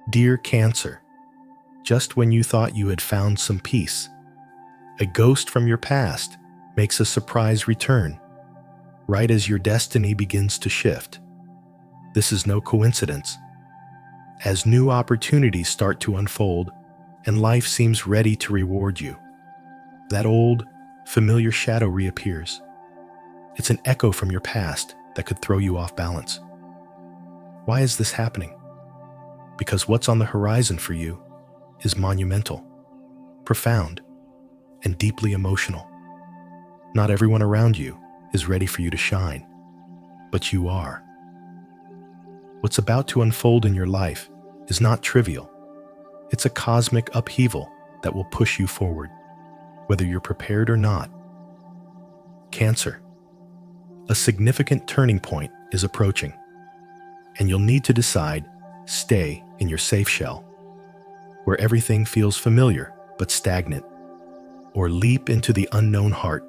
Dear Cancer, just when you thought you had found some peace, a ghost from your past makes a surprise return, right as your destiny begins to shift. This is no coincidence. As new opportunities start to unfold and life seems ready to reward you, that old, familiar shadow reappears. It's an echo from your past that could throw you off balance. Why is this happening? Because what's on the horizon for you is monumental, profound, and deeply emotional. Not everyone around you is ready for you to shine, but you are. What's about to unfold in your life is not trivial. It's a cosmic upheaval that will push you forward, whether you're prepared or not. Cancer, a significant turning point is approaching, and you'll need to decide: stay in your safe shell, where everything feels familiar but stagnant, or leap into the unknown heart,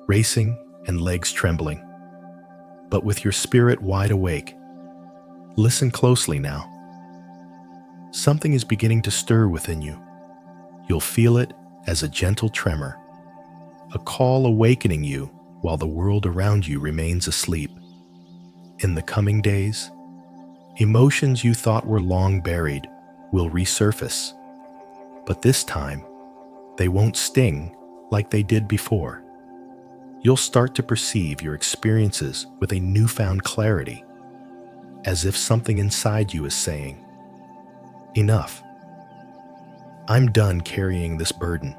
racing and legs trembling, but with your spirit wide awake. Listen closely now. Something is beginning to stir within you. You'll feel it as a gentle tremor, a call awakening you while the world around you remains asleep. In the coming days, emotions you thought were long buried will resurface, but this time, they won't sting like they did before. You'll start to perceive your experiences with a newfound clarity, as if something inside you is saying, "Enough. I'm done carrying this burden."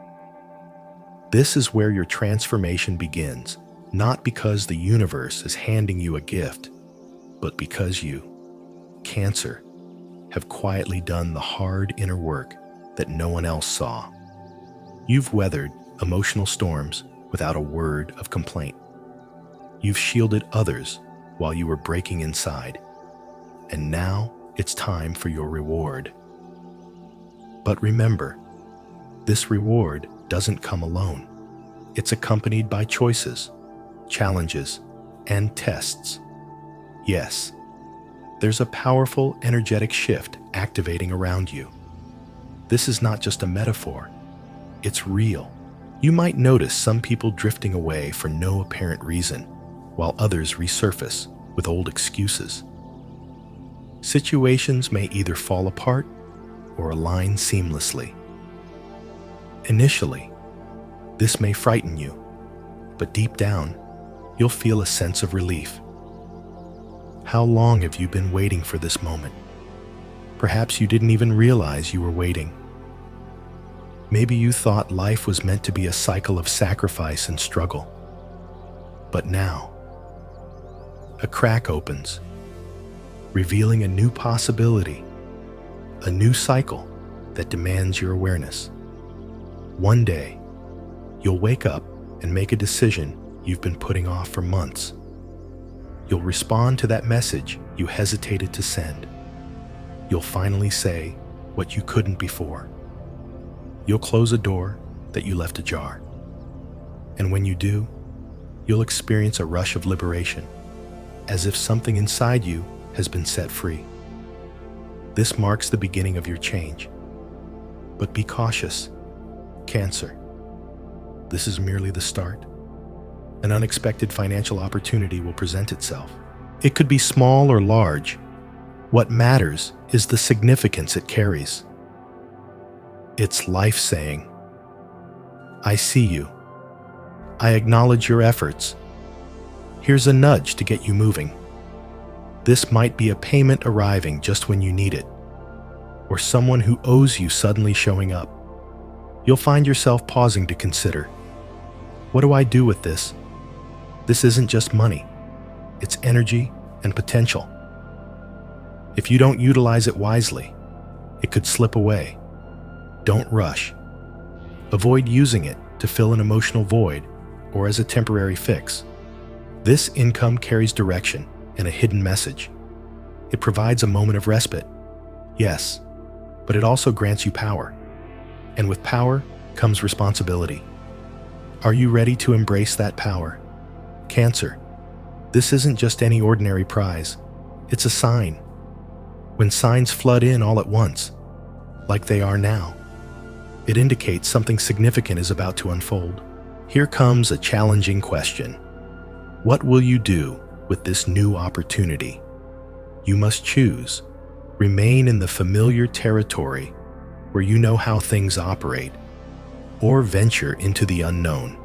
This is where your transformation begins, not because the universe is handing you a gift, but because you, Cancer, have quietly done the hard inner work that no one else saw. You've weathered emotional storms without a word of complaint. You've shielded others while you were breaking inside, and now it's time for your reward. But remember, this reward doesn't come alone. It's accompanied by choices, challenges, and tests. Yes, there's a powerful, energetic shift activating around you. This is not just a metaphor, it's real. You might notice some people drifting away for no apparent reason, while others resurface with old excuses. Situations may either fall apart or align seamlessly. Initially, this may frighten you, but deep down, you'll feel a sense of relief. How long have you been waiting for this moment? Perhaps you didn't even realize you were waiting. Maybe you thought life was meant to be a cycle of sacrifice and struggle. But now, a crack opens, revealing a new possibility, a new cycle that demands your awareness. One day, you'll wake up and make a decision you've been putting off for months. You'll respond to that message you hesitated to send. You'll finally say what you couldn't before. You'll close a door that you left ajar. And when you do, you'll experience a rush of liberation, as if something inside you has been set free. This marks the beginning of your change. But be cautious, Cancer. This is merely the start. An unexpected financial opportunity will present itself. It could be small or large. What matters is the significance it carries. It's life saying, "I see you. I acknowledge your efforts. Here's a nudge to get you moving." This might be a payment arriving just when you need it, or someone who owes you suddenly showing up. You'll find yourself pausing to consider, what do I do with this? This isn't just money. It's energy and potential. If you don't utilize it wisely, it could slip away. Don't rush. Avoid using it to fill an emotional void or as a temporary fix. This income carries direction and a hidden message. It provides a moment of respite, yes, but it also grants you power. And with power comes responsibility. Are you ready to embrace that power? Cancer, this isn't just any ordinary prize. It's a sign. When signs flood in all at once, like they are now, it indicates something significant is about to unfold. Here comes a challenging question. What will you do with this new opportunity? You must choose. Remain in the familiar territory where you know how things operate, or venture into the unknown.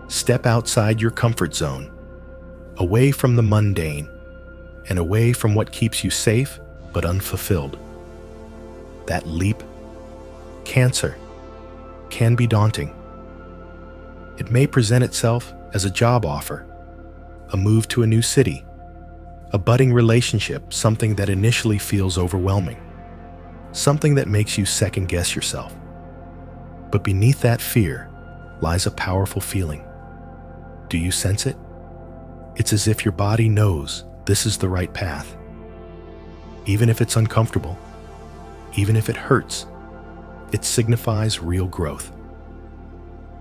Step outside your comfort zone, away from the mundane, and away from what keeps you safe but unfulfilled. That leap, Cancer, can be daunting. It may present itself as a job offer, a move to a new city, a budding relationship, something that initially feels overwhelming, something that makes you second-guess yourself. But beneath that fear lies a powerful feeling. Do you sense it? It's as if your body knows this is the right path. Even if it's uncomfortable, even if it hurts, it signifies real growth.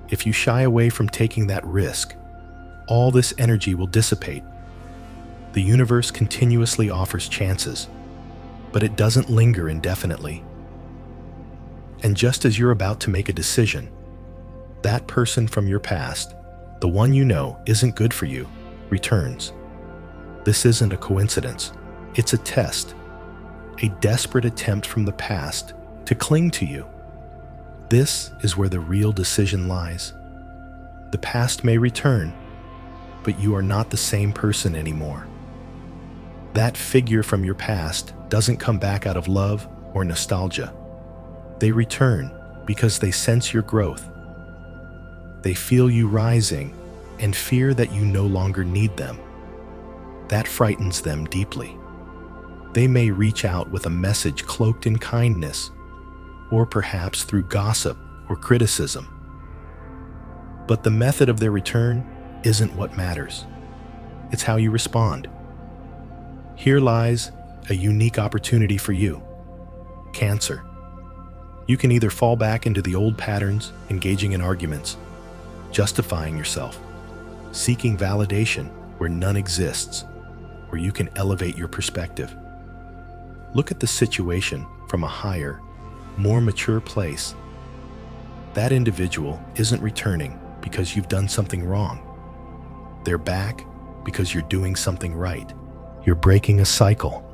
If you shy away from taking that risk, all this energy will dissipate. The universe continuously offers chances, but it doesn't linger indefinitely. And just as you're about to make a decision, that person from your past, the one you know isn't good for you, returns. This isn't a coincidence. It's a test, a desperate attempt from the past to cling to you. This is where the real decision lies. The past may return, but you are not the same person anymore. That figure from your past doesn't come back out of love or nostalgia. They return because they sense your growth. They feel you rising and fear that you no longer need them. That frightens them deeply. They may reach out with a message cloaked in kindness, or perhaps through gossip or criticism. But the method of their return isn't what matters. It's how you respond. Here lies a unique opportunity for you, Cancer. You can either fall back into the old patterns, engaging in arguments, justifying yourself, seeking validation where none exists, or you can elevate your perspective. Look at the situation from a higher, more mature place. That individual isn't returning because you've done something wrong. They're back because you're doing something right. You're breaking a cycle.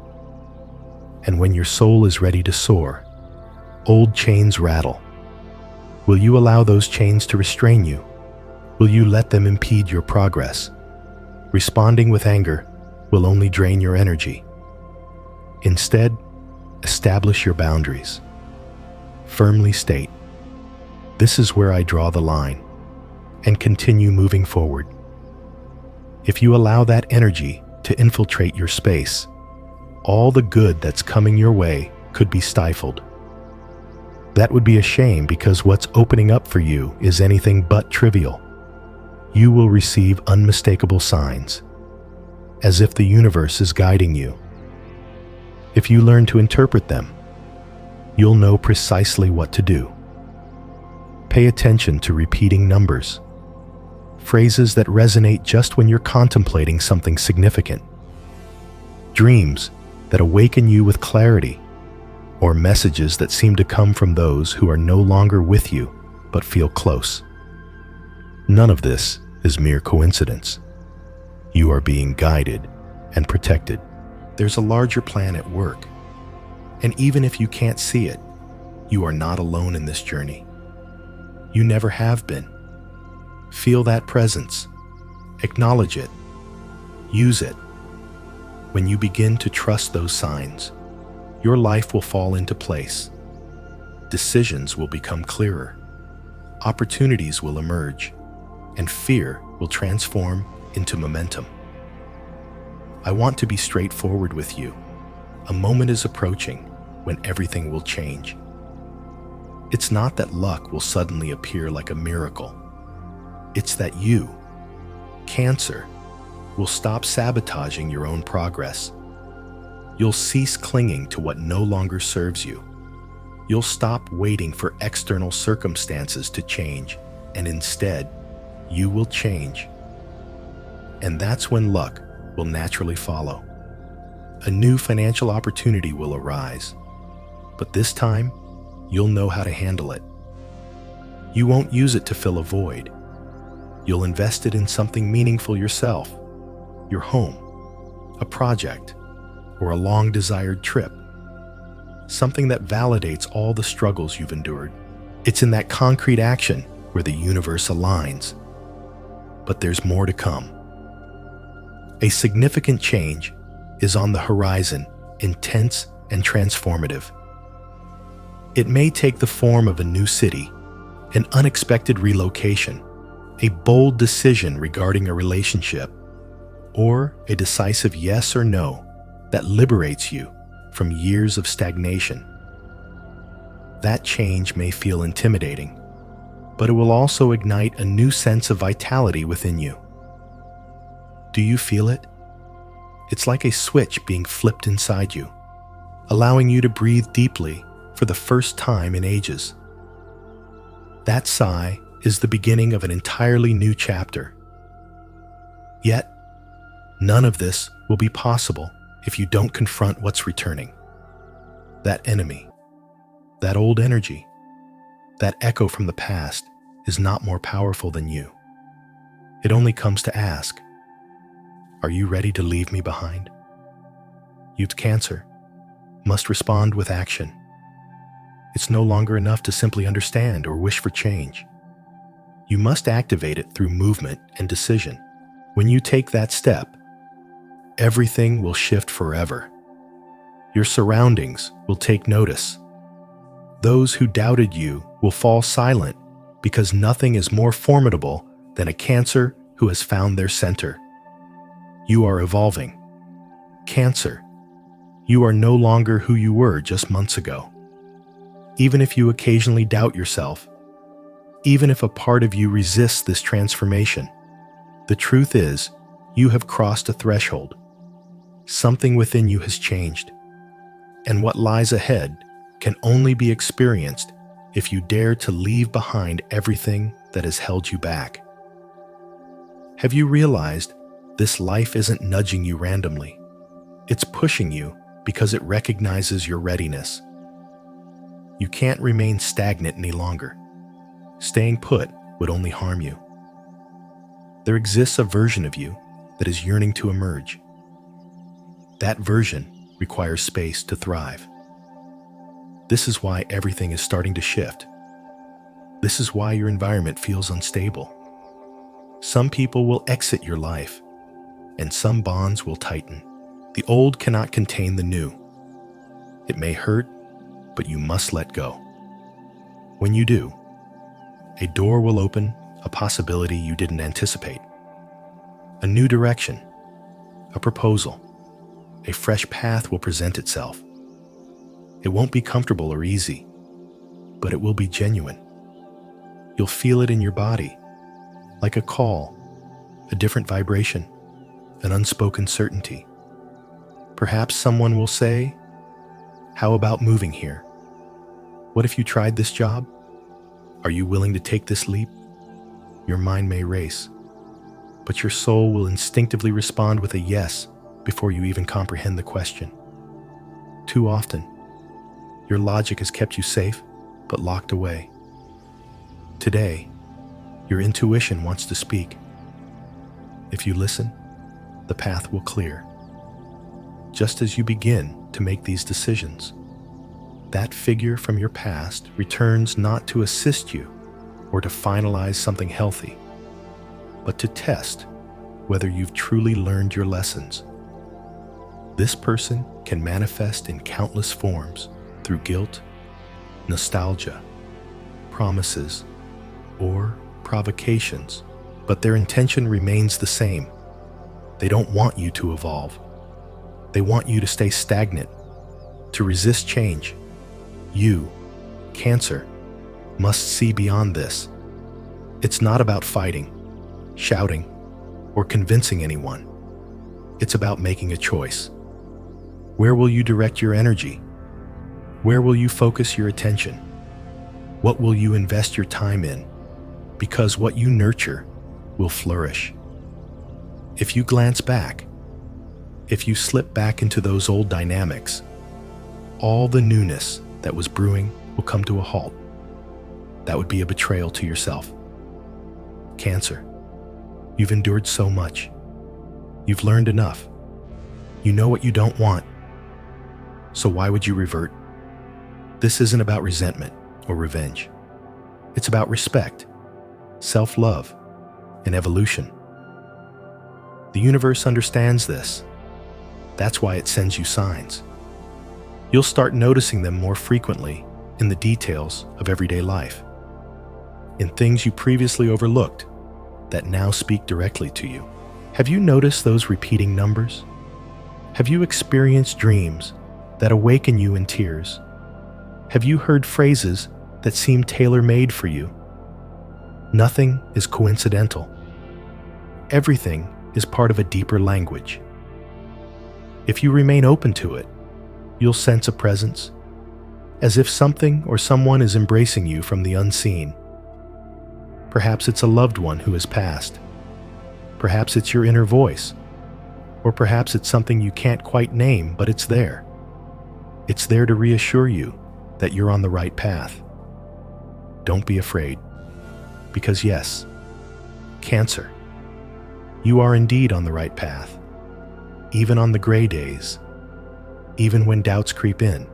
And when your soul is ready to soar, old chains rattle. Will you allow those chains to restrain you? Will you let them impede your progress? Responding with anger will only drain your energy. Instead, establish your boundaries. Firmly state, "This is where I draw the line," and continue moving forward. If you allow that energy to infiltrate your space, all the good that's coming your way could be stifled. That would be a shame, because what's opening up for you is anything but trivial. You will receive unmistakable signs, as if the universe is guiding you. If you learn to interpret them, you'll know precisely what to do. Pay attention to repeating numbers, phrases that resonate just when you're contemplating something significant, dreams that awaken you with clarity, or messages that seem to come from those who are no longer with you but feel close. None of this is mere coincidence. You are being guided and protected. There's a larger plan at work, and even if you can't see it, you are not alone in this journey. You never have been. Feel that presence. Acknowledge it. Use it. When you begin to trust those signs, your life will fall into place. Decisions will become clearer. Opportunities will emerge, and fear will transform into momentum. I want to be straightforward with you. A moment is approaching when everything will change. It's not that luck will suddenly appear like a miracle. It's that you, Cancer, will stop sabotaging your own progress. You'll cease clinging to what no longer serves you. You'll stop waiting for external circumstances to change, and instead, you will change. And that's when luck will naturally follow. a new financial opportunity will arise. But this time, you'll know how to handle it. You won't use it to fill a void. You'll invest it in something meaningful yourself, your home, a project, or a long-desired trip. Something that validates all the struggles you've endured. It's in that concrete action where the universe aligns. But there's more to come. A significant change is on the horizon, intense and transformative. It may take the form of a new city, an unexpected relocation, a bold decision regarding a relationship, or a decisive yes or no that liberates you from years of stagnation. That change may feel intimidating, but it will also ignite a new sense of vitality within you. Do you feel it? It's like a switch being flipped inside you, allowing you to breathe deeply for the first time in ages. That sigh is the beginning of an entirely new chapter. Yet, none of this will be possible if you don't confront what's returning. That enemy, that old energy, that echo from the past is not more powerful than you. It only comes to ask, are you ready to leave me behind? Youth cancer must respond with action. It's no longer enough to simply understand or wish for change. You must activate it through movement and decision. When you take that step, everything will shift forever. Your surroundings will take notice. Those who doubted you will fall silent because nothing is more formidable than a Cancer who has found their center. You are evolving. Cancer, you are no longer who you were just months ago. Even if you occasionally doubt yourself, even if a part of you resists this transformation, the truth is, you have crossed a threshold. Something within you has changed, and what lies ahead can only be experienced if you dare to leave behind everything that has held you back. Have you realized this life isn't nudging you randomly? It's pushing you because it recognizes your readiness. You can't remain stagnant any longer. Staying put would only harm you. There exists a version of you that is yearning to emerge. That version requires space to thrive. This is why everything is starting to shift. This is why your environment feels unstable. Some people will exit your life, and some bonds will tighten. The old cannot contain the new. It may hurt, but you must let go. When you do, a door will open, a possibility you didn't anticipate. A new direction, a proposal, a fresh path will present itself. It won't be comfortable or easy, but it will be genuine. You'll feel it in your body, like a call, a different vibration, an unspoken certainty. Perhaps someone will say, "How about moving here? What if you tried this job? Are you willing to take this leap?" Your mind may race, but your soul will instinctively respond with a yes before you even comprehend the question. Too often, your logic has kept you safe, but locked away. Today, your intuition wants to speak. If you listen, the path will clear. Just as you begin to make these decisions, that figure from your past returns not to assist you or to finalize something healthy, but to test whether you've truly learned your lessons. This person can manifest in countless forms through guilt, nostalgia, promises, or provocations, but their intention remains the same. They don't want you to evolve. They want you to stay stagnant, to resist change. You, Cancer, must see beyond this. It's not about fighting, shouting, or convincing anyone. It's about making a choice. Where will you direct your energy? Where will you focus your attention? What will you invest your time in? Because what you nurture will flourish. If you glance back, If you slip back into those old dynamics, all the newness that was brewing will come to a halt. That would be a betrayal to yourself. Cancer, you've endured so much. You've learned enough. You know what you don't want. So why would you revert? This isn't about resentment or revenge. It's about respect, self-love, and evolution. The universe understands this. That's why it sends you signs. You'll start noticing them more frequently in the details of everyday life, in things you previously overlooked that now speak directly to you. Have you noticed those repeating numbers? Have you experienced dreams that awaken you in tears? Have you heard phrases that seem tailor-made for you? Nothing is coincidental. Everything is part of a deeper language. If you remain open to it, you'll sense a presence, as if something or someone is embracing you from the unseen. Perhaps it's a loved one who has passed. Perhaps it's your inner voice. Or perhaps it's something you can't quite name, but it's there. It's there to reassure you that you're on the right path. Don't be afraid, because yes, Cancer, you are indeed on the right path, even on the gray days, even when doubts creep in,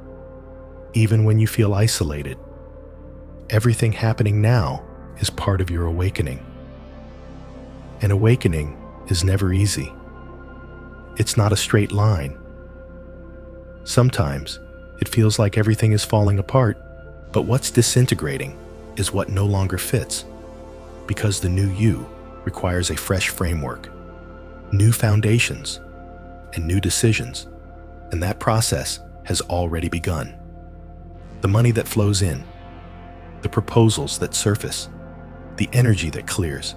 even when you feel isolated. Everything happening now is part of your awakening. An awakening is never easy. It's not a straight line. Sometimes it feels like everything is falling apart, but what's disintegrating is what no longer fits, because the new you requires a fresh framework, new foundations, and new decisions, and that process has already begun. The money that flows in, the proposals that surface, the energy that clears,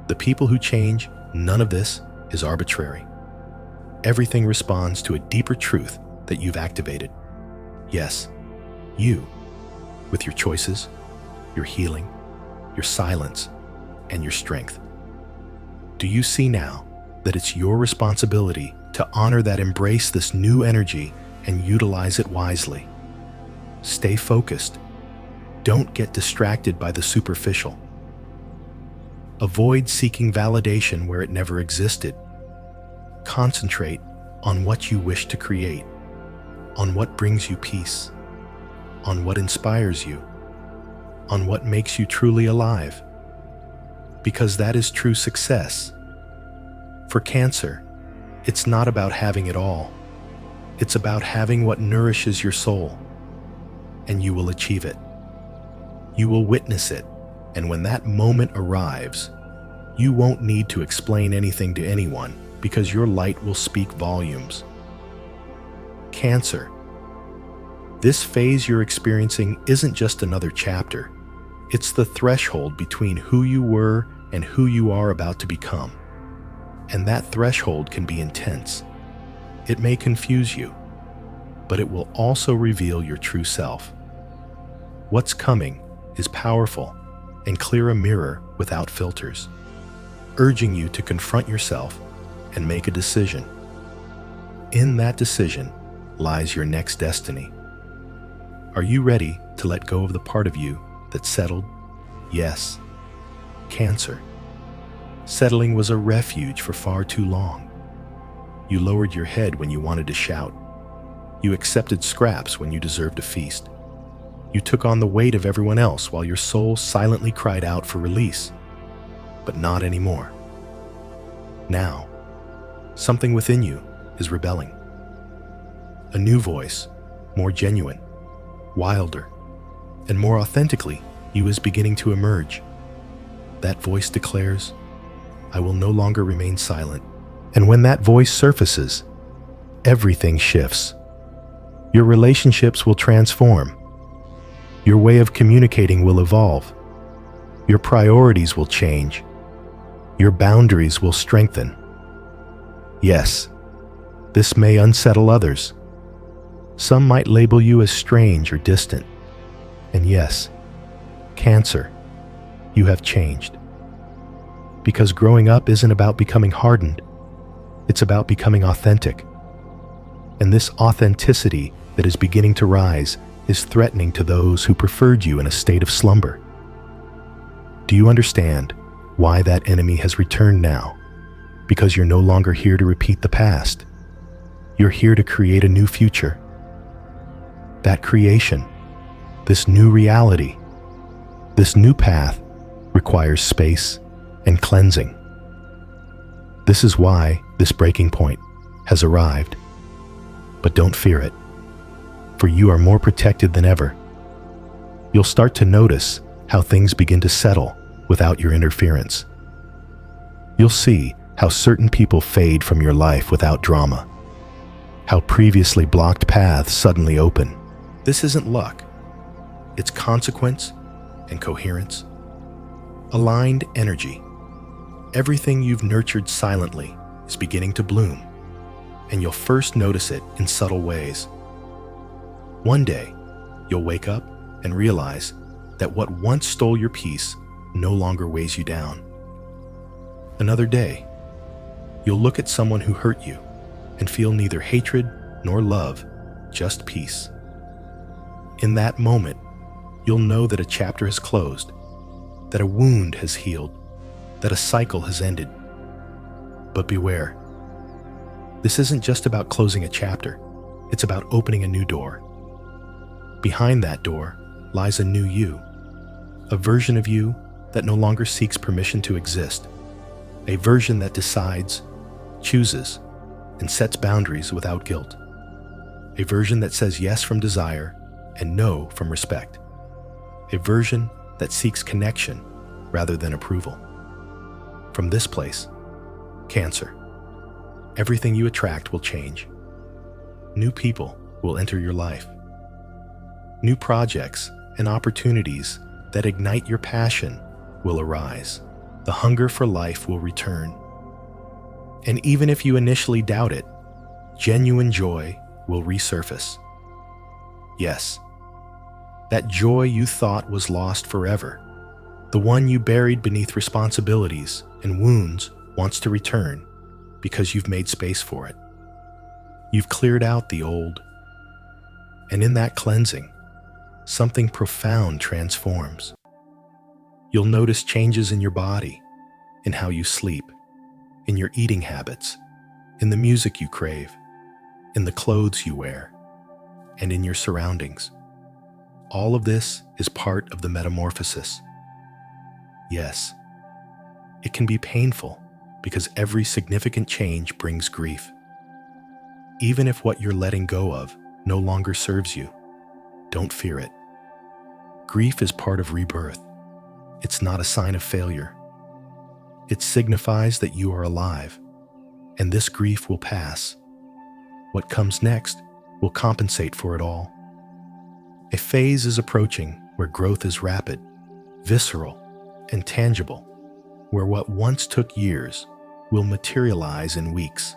the people who change, none of this is arbitrary. Everything responds to a deeper truth that you've activated. Yes, you, with your choices, your healing, your silence, and your strength. Do you see now that it's your responsibility to honor that, embrace this new energy, and utilize it wisely? Stay focused. Don't get distracted by the superficial. Avoid seeking validation where it never existed. Concentrate on what you wish to create, on what brings you peace, on what inspires you, on what makes you truly alive. Because that is true success. For Cancer, it's not about having it all. It's about having what nourishes your soul. And you will achieve it. You will witness it. And when that moment arrives, you won't need to explain anything to anyone, because your light will speak volumes. Cancer, this phase you're experiencing isn't just another chapter. It's the threshold between who you were and who you are about to become. And that threshold can be intense. It may confuse you, but it will also reveal your true self. What's coming is powerful and clear, a mirror without filters, urging you to confront yourself and make a decision. In that decision lies your next destiny. Are you ready to let go of the part of you that settled? Yes, Cancer. Settling was a refuge for far too long. You lowered your head when you wanted to shout. You accepted scraps when you deserved a feast. You took on the weight of everyone else while your soul silently cried out for release. But not anymore. Now, something within you is rebelling. A new voice, more genuine, wilder, and more authentically, you is beginning to emerge. That voice declares, I will no longer remain silent. And when that voice surfaces, everything shifts. Your relationships will transform. Your way of communicating will evolve. Your priorities will change. Your boundaries will strengthen. Yes, this may unsettle others. Some might label you as strange or distant. And yes, Cancer, you have changed. Because growing up isn't about becoming hardened. It's about becoming authentic. And this authenticity that is beginning to rise is threatening to those who preferred you in a state of slumber. Do you understand why that enemy has returned now? Because you're no longer here to repeat the past. You're here to create a new future. That creation, this new reality, this new path requires space and cleansing. This is why this breaking point has arrived. But don't fear it, for you are more protected than ever. You'll start to notice how things begin to settle without your interference. You'll see how certain people fade from your life without drama, how previously blocked paths suddenly open. This isn't luck. It's consequence and coherence. Aligned energy. Everything you've nurtured silently is beginning to bloom, and you'll first notice it in subtle ways. One day, you'll wake up and realize that what once stole your peace no longer weighs you down. Another day, you'll look at someone who hurt you and feel neither hatred nor love, just peace. In that moment, you'll know that a chapter has closed, that a wound has healed, that a cycle has ended. But beware. This isn't just about closing a chapter. It's about opening a new door. Behind that door lies a new you, a version of you that no longer seeks permission to exist, a version that decides, chooses, and sets boundaries without guilt, a version that says yes from desire and no from respect, a version that seeks connection rather than approval. From this place, Cancer, everything you attract will change. New people will enter your life. New projects and opportunities that ignite your passion will arise. The hunger for life will return. And even if you initially doubt it, genuine joy will resurface. Yes, that joy you thought was lost forever, the one you buried beneath responsibilities and wounds, wants to return because you've made space for it. You've cleared out the old. And in that cleansing, something profound transforms. You'll notice changes in your body, in how you sleep, in your eating habits, in the music you crave, in the clothes you wear, and in your surroundings. All of this is part of the metamorphosis. Yes, it can be painful because every significant change brings grief. Even if what you're letting go of no longer serves you, don't fear it. Grief is part of rebirth. It's not a sign of failure. It signifies that you are alive, and this grief will pass. What comes next will compensate for it all. A phase is approaching where growth is rapid, visceral, and tangible, where what once took years will materialize in weeks,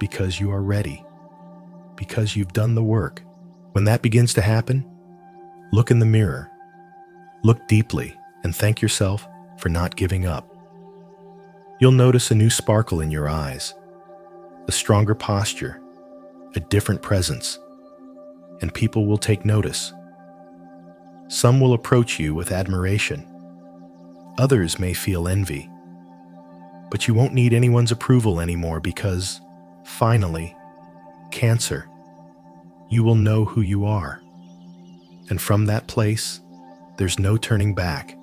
because you are ready, because you've done the work. When that begins to happen, look in the mirror, look deeply, and thank yourself for not giving up. You'll notice a new sparkle in your eyes, a stronger posture, a different presence, and people will take notice. Some will approach you with admiration. Others may feel envy. But you won't need anyone's approval anymore because, finally, Cancer, you will know who you are. And from that place, there's no turning back.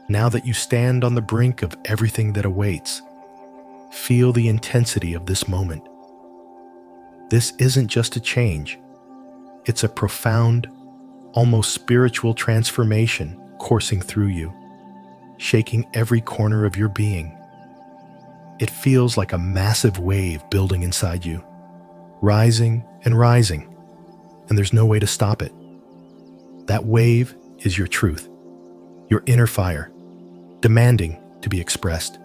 Now that you stand on the brink of everything that awaits, feel the intensity of this moment. This isn't just a change. It's a profound, almost spiritual transformation coursing through you, shaking every corner of your being. It feels like a massive wave building inside you, rising and rising, and there's no way to stop it. That wave is your truth, your inner fire, demanding to be expressed,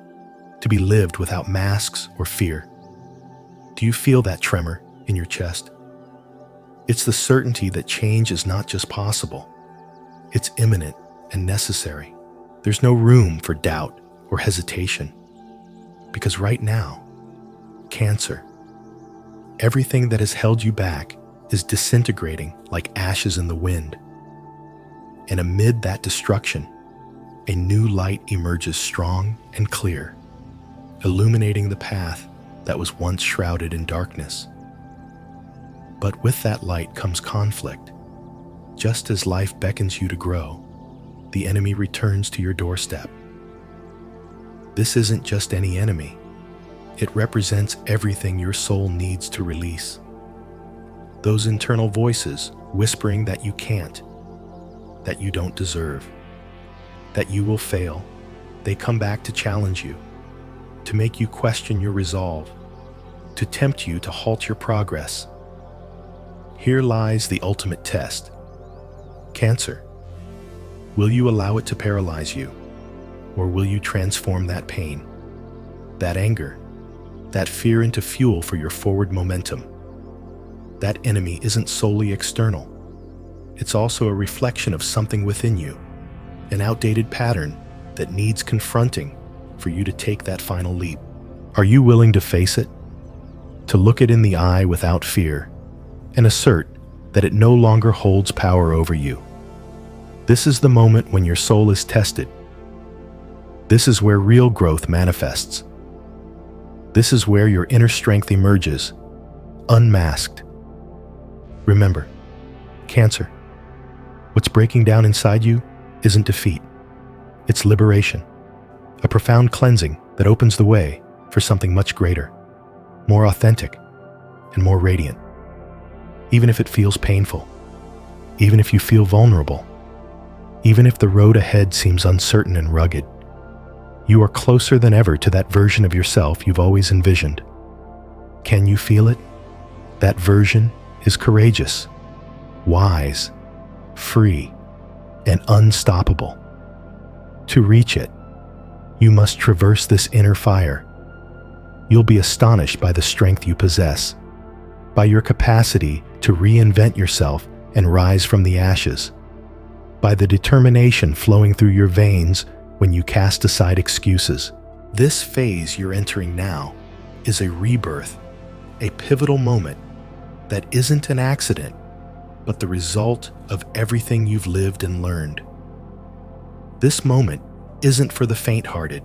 to be lived without masks or fear. Do you feel that tremor in your chest? It's the certainty that change is not just possible, it's imminent and necessary. There's no room for doubt or hesitation, because right now, Cancer. Everything that has held you back is disintegrating like ashes in the wind. And amid that destruction, a new light emerges strong and clear, illuminating the path that was once shrouded in darkness. But with that light comes conflict. Just as life beckons you to grow, the enemy returns to your doorstep. This isn't just any enemy. It represents everything your soul needs to release. Those internal voices whispering that you can't, that you don't deserve, that you will fail, they come back to challenge you, to make you question your resolve, to tempt you to halt your progress. Here lies the ultimate test. Cancer. Will you allow it to paralyze you, or will you transform that pain, that anger, that fear into fuel for your forward momentum? That enemy isn't solely external. It's also a reflection of something within you, an outdated pattern that needs confronting for you to take that final leap. Are you willing to face it? To look it in the eye without fear and assert that it no longer holds power over you? This is the moment when your soul is tested. This is where real growth manifests. This is where your inner strength emerges, unmasked. Remember, Cancer, what's breaking down inside you isn't defeat. It's liberation, a profound cleansing that opens the way for something much greater, more authentic, and more radiant. Even if it feels painful, even if you feel vulnerable, even if the road ahead seems uncertain and rugged, you are closer than ever to that version of yourself you've always envisioned. Can you feel it? That version is courageous, wise, free, and unstoppable. To reach it, you must traverse this inner fire. You'll be astonished by the strength you possess, by your capacity to reinvent yourself and rise from the ashes, by the determination flowing through your veins when you cast aside excuses. This phase you're entering now is a rebirth, a pivotal moment that isn't an accident, but the result of everything you've lived and learned. This moment isn't for the faint-hearted.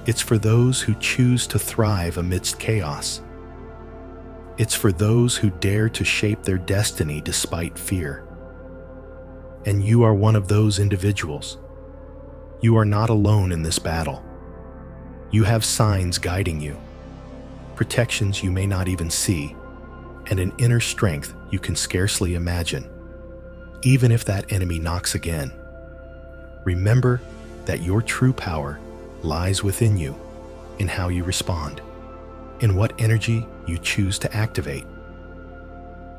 It's for those who choose to thrive amidst chaos. It's for those who dare to shape their destiny despite fear. And you are one of those individuals. You are not alone in this battle. You have signs guiding you, protections you may not even see, and an inner strength you can scarcely imagine. Even if that enemy knocks again, remember that your true power lies within you, in how you respond, in what energy you choose to activate.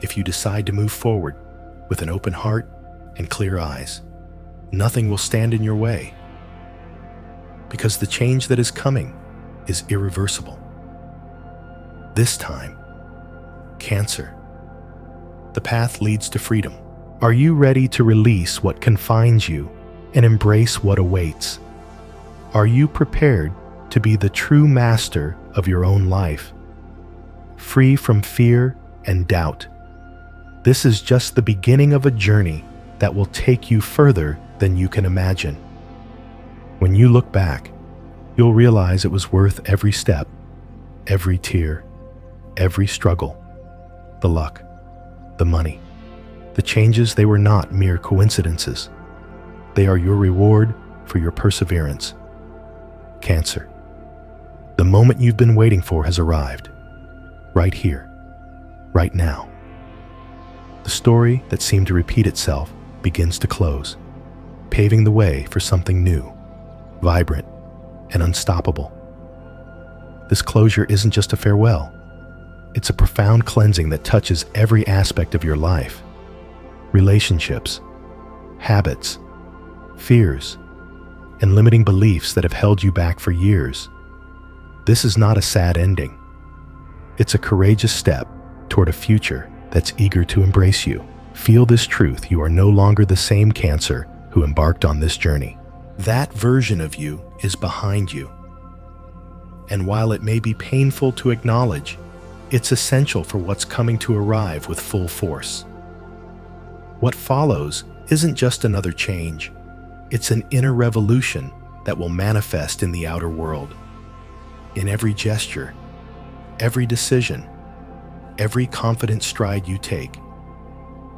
If you decide to move forward with an open heart and clear eyes, nothing will stand in your way, because the change that is coming is irreversible. This time, Cancer, the path leads to freedom. Are you ready to release what confines you and embrace what awaits? Are you prepared to be the true master of your own life, free from fear and doubt? This is just the beginning of a journey that will take you further than you can imagine. When you look back, you'll realize it was worth every step, every tear, every struggle, the luck, the money, the changes. They were not mere coincidences. They are your reward for your perseverance. Cancer, the moment you've been waiting for has arrived. Right here, right now. The story that seemed to repeat itself begins to close, paving the way for something new, vibrant, and unstoppable. This closure isn't just a farewell. It's a profound cleansing that touches every aspect of your life. Relationships, habits, fears, and limiting beliefs that have held you back for years. This is not a sad ending. It's a courageous step toward a future that's eager to embrace you. Feel this truth: you are no longer the same Cancer who embarked on this journey. That version of you is behind you, And while it may be painful to acknowledge, it's essential for what's coming to arrive with full force. What follows isn't just another change, it's an inner revolution that will manifest in the outer world. In every gesture, every decision, every confident stride you take,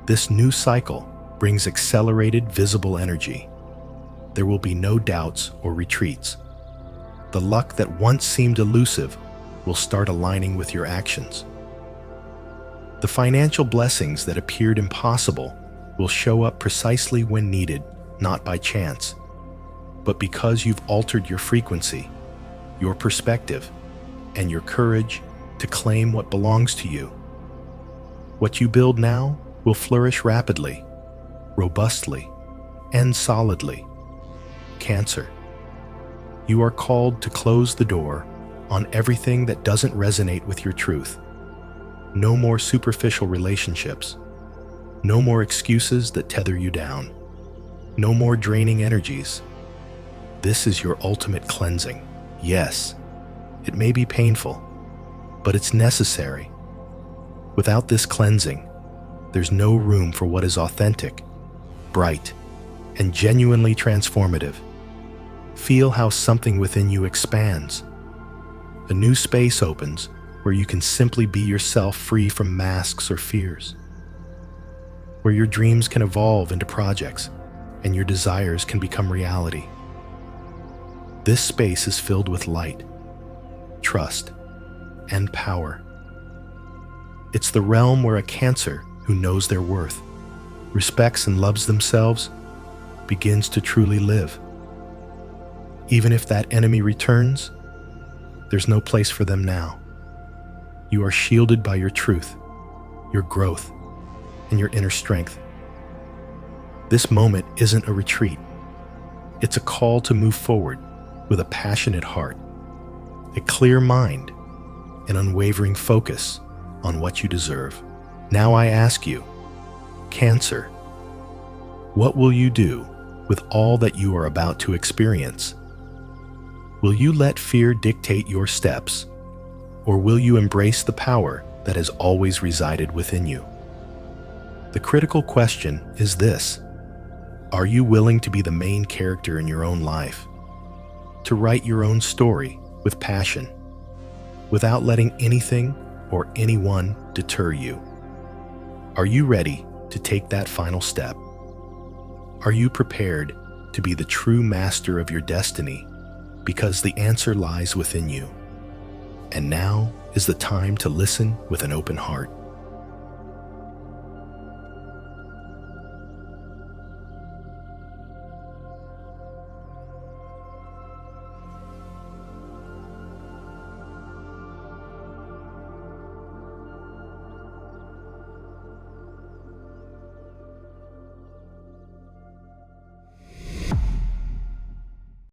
this new cycle brings accelerated, visible energy. There will be no doubts or retreats. The luck that once seemed elusive will start aligning with your actions. The financial blessings that appeared impossible will show up precisely when needed, not by chance, but because you've altered your frequency, your perspective, and your courage to claim what belongs to you. What you build now will flourish rapidly, robustly, and solidly. Cancer, you are called to close the door on everything that doesn't resonate with your truth. No more superficial relationships. No more excuses that tether you down. No more draining energies. This is your ultimate cleansing. Yes, it may be painful, but it's necessary. Without this cleansing, there's no room for what is authentic, bright, and genuinely transformative. Feel how something within you expands. A new space opens where you can simply be yourself, free from masks or fears. Where your dreams can evolve into projects and your desires can become reality. This space is filled with light, trust, and power. It's the realm where a Cancer who knows their worth, respects and loves themselves, begins to truly live. Even if that enemy returns, there's no place for them now. You are shielded by your truth, your growth, and your inner strength. This moment isn't a retreat. It's a call to move forward with a passionate heart, a clear mind, an unwavering focus on what you deserve. Now I ask you, Cancer, what will you do with all that you are about to experience? Will you let fear dictate your steps, or will you embrace the power that has always resided within you? The critical question is this: are you willing to be the main character in your own life? To write your own story with passion, without letting anything or anyone deter you? Are you ready to take that final step? Are you prepared to be the true master of your destiny? Because the answer lies within you. And now is the time to listen with an open heart.